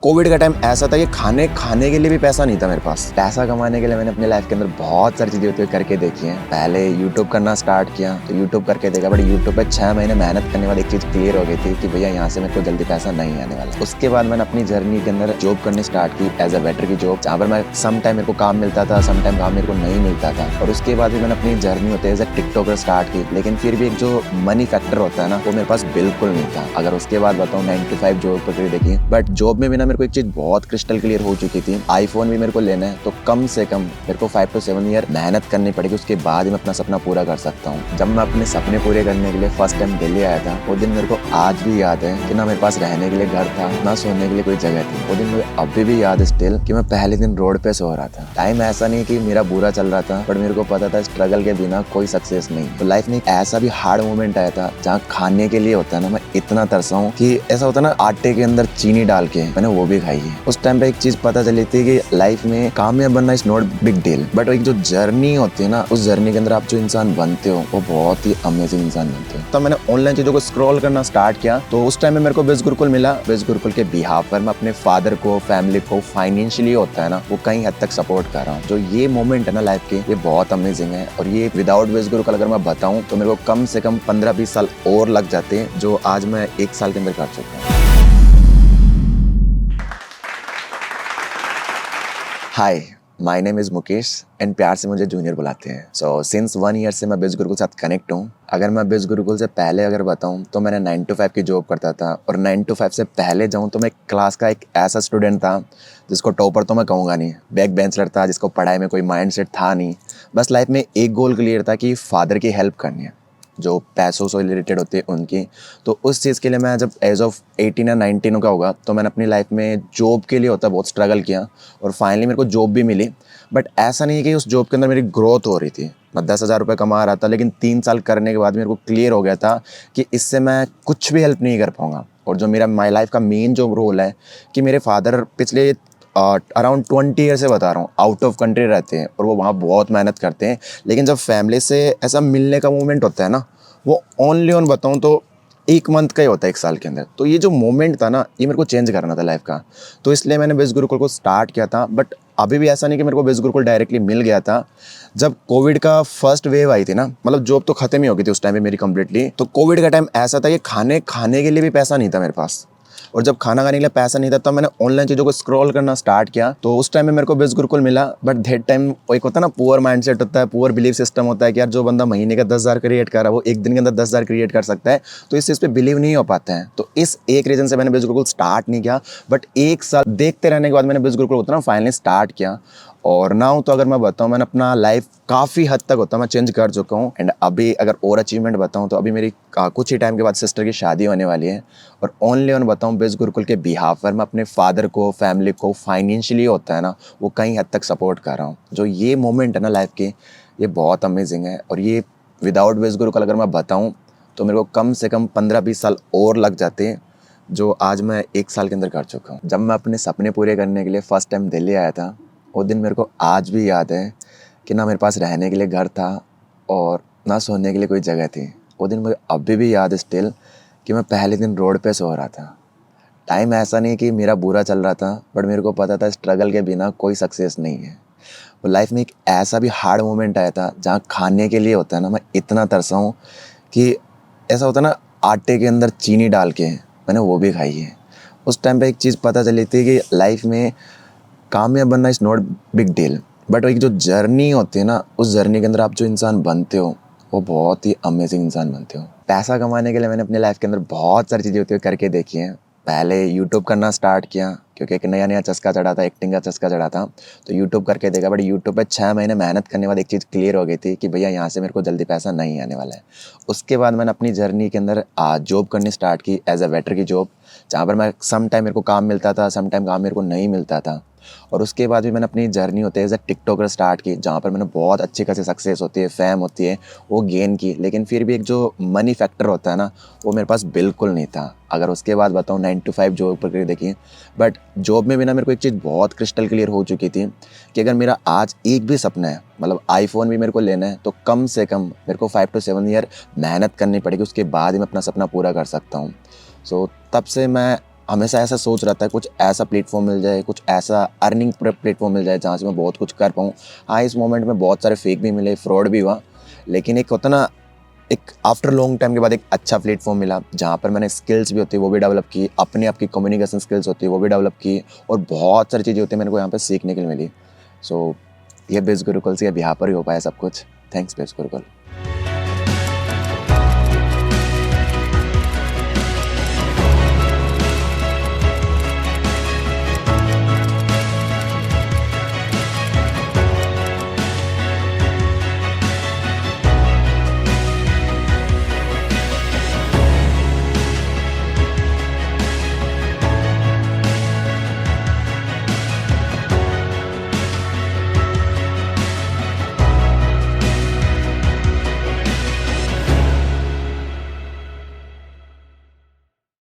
Covid का time ऐसा था कि खाने खाने के लिए भी पैसा नहीं था मेरे पास। पैसा कमाने के लिए मैंने अपने लाइफ के अंदर बहुत सारी चीजें होती हुई करके देखी हैं। पहले यूट्यूब करना स्टार्ट किया तो यूट्यूब करके देखा, बट यूट्यूब पे 6 महीने मेहनत करने बाद एक चीज क्लियर हो गई थी कि भैया यहाँ से मेरे को जल्दी पैसा नहीं आने वाला। उसके बाद मैंने अपनी जर्नी के अंदर जॉब करनी स्टार्ट की एज अ वेटर की जॉब, जहाँ पर मैं सम टाइम मेरे को काम मिलता था, सम टाइम काम मेरे को नहीं मिलता था। और उसके बाद भी मैंने अपनी जर्नी होते एज अ टिकटॉकर स्टार्ट की, लेकिन फिर भी एक जो मनी फैक्टर होता है ना, वो मेरे पास बिल्कुल नहीं था। अगर उसके बाद बताऊँ 9 to 5 जॉब पर देखी, बट जॉब में भी ना मेरे को एक चीज बहुत क्रिस्टल क्लियर हो चुकी थी। आईफोन भी मेरे को लेना है तो कम से कम मेरे को 5 to 7 ईयर मेहनत करनी पड़ेगी, उसके बाद ही मैं अपना सपना पूरा कर सकता हूँ। जब मैं अपने सपने पूरे करने के लिए फर्स्ट टाइम दिल्ली आया था, वो दिन मेरे को आज भी याद है कि ना मेरे पास रहने के लिए घर था, ना सोने के लिए कोई जगह थी। वो दिन मुझे अभी भी याद है स्टिल कि मैं पहले दिन रोड पे सो रहा था। टाइम ऐसा नहीं कि मेरा बुरा चल रहा था, बट मेरे को पता था स्ट्रगल के बिना कोई सक्सेस नहीं। तो लाइफ में एक ऐसा भी हार्ड मोमेंट आया था जहाँ खाने के लिए होता है ना, मैं इतना तरसा हूँ कि ऐसा होता है ना, आटे के अंदर चीनी डाल के मैंने वो भी खाई है। उस टाइम पे एक चीज पता चली थी कि लाइफ में कामयाब बनना is not big deal, but एक जो जर्नी होती है ना, उस जर्नी के अंदर आप जो इंसान बनते हो वो बहुत ही अमेजिंग इंसान बनते हो। तो मैंने ऑनलाइन चीजों को स्क्रॉल करना स्टार्ट किया, तो उस टाइम में मेरे को वेज गुरुकुल मिला। वेज गुरुकुल के बिहाफ पर मैं अपने फादर को, फैमिली को फाइनेंशियली होता है ना, वो कहीं हद तक सपोर्ट कर रहा हूँ। जो ये मोमेंट है ना लाइफ के, ये बहुत अमेजिंग है। और ये विदाउट वेज गुरुकुल अगर मैं बताऊँ तो मेरे को कम से कम 15-20 साल और लग जाते हैं, जो आज मैं 1 साल के अंदर कर चुका हूँ। Hi, my name is Mukesh and प्यार से मुझे जूनियर बुलाते हैं। सो सिंस 1 ईयर से मैं बेस गुरुकुल के साथ कनेक्ट हूँ। अगर मैं बेस गुरुकुल से पहले अगर बताऊँ तो मैंने 9 to 5 की जॉब करता था, और 9 to 5 से पहले जाऊँ तो मैं क्लास का एक ऐसा स्टूडेंट था जिसको टॉपर तो मैं कहूँगा नहीं, बैक बेंचर था, जिसको पढ़ाई में कोई माइंड सेट था नहीं। बस लाइफ में एक गोल क्लियर था कि फादर की हेल्प करनी है, जो पैसों से रिलेटेड होती है उनकी। तो उस चीज़ के लिए मैं जब एज ऑफ 18 या 19 का होगा, तो मैंने अपनी लाइफ में जॉब के लिए होता है बहुत स्ट्रगल किया, और फाइनली मेरे को जॉब भी मिली। बट ऐसा नहीं है कि उस जॉब के अंदर मेरी ग्रोथ हो रही थी। मैं 10,000 रुपये कमा रहा था, लेकिन 3 साल करने के बाद मेरे को क्लियर हो गया था कि इससे मैं कुछ भी हेल्प नहीं कर पाऊँगा। और जो मेरा माई लाइफ का मेन जो रोल है कि मेरे फादर पिछले अराउंड 20 ईयर से बता रहा हूँ आउट ऑफ कंट्री रहते हैं, और वो वहाँ बहुत मेहनत करते हैं। लेकिन जब फैमिली से ऐसा मिलने का मोमेंट होता है ना, वो ओनली ऑन बताऊँ तो 1 मंथ का ही होता है 1 साल के अंदर। तो ये जो मोमेंट था ना, ये मेरे को चेंज करना था लाइफ का। तो इसलिए मैंने बेस गुरुकुल को स्टार्ट किया था। बट अभी भी ऐसा नहीं कि मेरे को बेस गुरुकुल डायरेक्टली मिल गया था। जब कोविड का फर्स्ट वेव आई थी ना, मतलब जॉब तो खत्म ही हो गई थी उस टाइम पे मेरी कंप्लीटली। तो कोविड का टाइम ऐसा था कि खाने खाने के लिए भी पैसा नहीं था मेरे पास। और जब खाना खाने के लिए पैसा नहीं था, तब मैंने ऑनलाइन चीज़ों को स्क्रॉल करना स्टार्ट किया। तो उस टाइम में मेरे को बेस गुरुकुल मिला। बट दैट टाइम एक होता है ना, पुअर माइंडसेट होता है, पुअर बिलीफ सिस्टम होता है कि यार जो बंदा महीने का 10,000 क्रिएट कर रहा है, वो एक दिन के अंदर 10,000 क्रिएट कर सकता है। तो इस चीज़ पे बिलीव नहीं हो पाते हैं। तो इस एक रीज़न से मैंने बेस गुरुकुल स्टार्ट नहीं किया। बट 1 साल देखते रहने के बाद मैंने बेस गुरुकुल होता ना फाइनली स्टार्ट किया। और नाउ तो अगर मैं बताऊँ, मैंने अपना लाइफ काफ़ी हद तक होता मैं चेंज कर चुका हूँ। एंड अभी अगर और अचीवमेंट बताऊँ तो अभी मेरी कुछ ही टाइम के बाद सिस्टर की शादी होने वाली है। और ओनली ऑन बताऊँ बेस गुरुकुल के बिहाफ पर मैं अपने फादर को, फैमिली को फाइनेंशियली होता है ना, वो कहीं हद तक सपोर्ट कर रहा हूँ। जो ये मोमेंट है ना लाइफ के, ये बहुत अमेजिंग है। और ये विदाउट बेस गुरुकुल अगर मैं बताऊँ तो मेरे को कम से कम 15-20 साल और लग जाते हैं, जो आज मैं 1 साल के अंदर कर चुका हूँ। जब मैं अपने सपने पूरे करने के लिए फर्स्ट टाइम दिल्ली आया था, वो दिन मेरे को आज भी याद है कि ना मेरे पास रहने के लिए घर था, और ना सोने के लिए कोई जगह थी। वो दिन मुझे अभी भी याद है स्टिल कि मैं पहले दिन रोड पे सो रहा था। टाइम ऐसा नहीं कि मेरा बुरा चल रहा था, बट मेरे को पता था स्ट्रगल के बिना कोई सक्सेस नहीं है। और लाइफ में एक ऐसा भी हार्ड मोमेंट आया था जहाँ खाने के लिए होता है ना, मैं इतना तरसा हूँ कि ऐसा होता है ना, आटे के अंदर चीनी डाल के मैंने वो भी खाई है। उस टाइम पे एक चीज़ पता चली थी कि लाइफ में कामयाब बनना is not big deal, but एक जो जर्नी होती है ना, उस जर्नी के अंदर आप जो इंसान बनते हो, वो बहुत ही अमेजिंग इंसान बनते हो। पैसा कमाने के लिए मैंने अपने लाइफ के अंदर बहुत सारी चीज़ें होती हुई करके देखी हैं। पहले यूट्यूब करना स्टार्ट किया, क्योंकि एक नया नया चस्का चढ़ा था, एक्टिंग का चस्का चढ़ा था। तो यूट्यूब करके देखा, बट यूट्यूब पे 6 महीने मेहनत करने के बाद एक चीज़ क्लियर हो गई थी कि भैया यहाँ से मेरे को जल्दी पैसा नहीं आने वाला है। उसके बाद मैंने अपनी जर्नी के अंदर जॉब करनी स्टार्ट की एज अ वेटर की जॉब, जहाँ पर मैं सम टाइम मेरे को काम मिलता था, सम टाइम काम मेरे को नहीं मिलता था। और उसके बाद भी मैंने अपनी जर्नी होती है एज अ टिकटॉकर स्टार्ट की, जहाँ पर मैंने बहुत अच्छी खासी सक्सेस होती है, फेम होती है, वो गेन की। लेकिन फिर भी एक जो मनी फैक्टर होता है ना, वो मेरे पास बिल्कुल नहीं था। अगर उसके बाद बताऊँ 9 to 5 जॉब पर देखिए, बट जॉब में भी ना मेरे को एक चीज़ बहुत क्रिस्टल क्लियर हो चुकी थी कि अगर मेरा आज एक भी सपना है, मतलब आईफोन भी मेरे को लेना है, तो कम से कम मेरे को 5 to 7 ईयर मेहनत करनी पड़ेगी, उसके बाद ही मैं अपना सपना पूरा कर सकता हूँ। सो तब से मैं हमेशा ऐसा सोच रहा था कुछ ऐसा प्लेटफॉर्म मिल जाए, कुछ ऐसा अर्निंग प्लेटफॉर्म मिल जाए जहाँ से मैं बहुत कुछ कर पाऊँ। हाँ, इस मोमेंट में बहुत सारे फेक भी मिले, फ्रॉड भी हुआ, लेकिन एक होता ना, एक आफ्टर लॉन्ग टाइम के बाद एक अच्छा प्लेटफॉर्म मिला जहाँ पर मैंने स्किल्स भी होती है वो भी डेवलप की, अपने आप की कम्युनिकेशन स्किल्स होती है वो भी डेवलप की, और बहुत सारी चीज़ें होती है मेरे को यहाँ पर सीखने के लिए मिली। सो ये बेस गुरुकुल से अब यहाँ पर ही हो पाया सब कुछ। Thanks base Gurukul.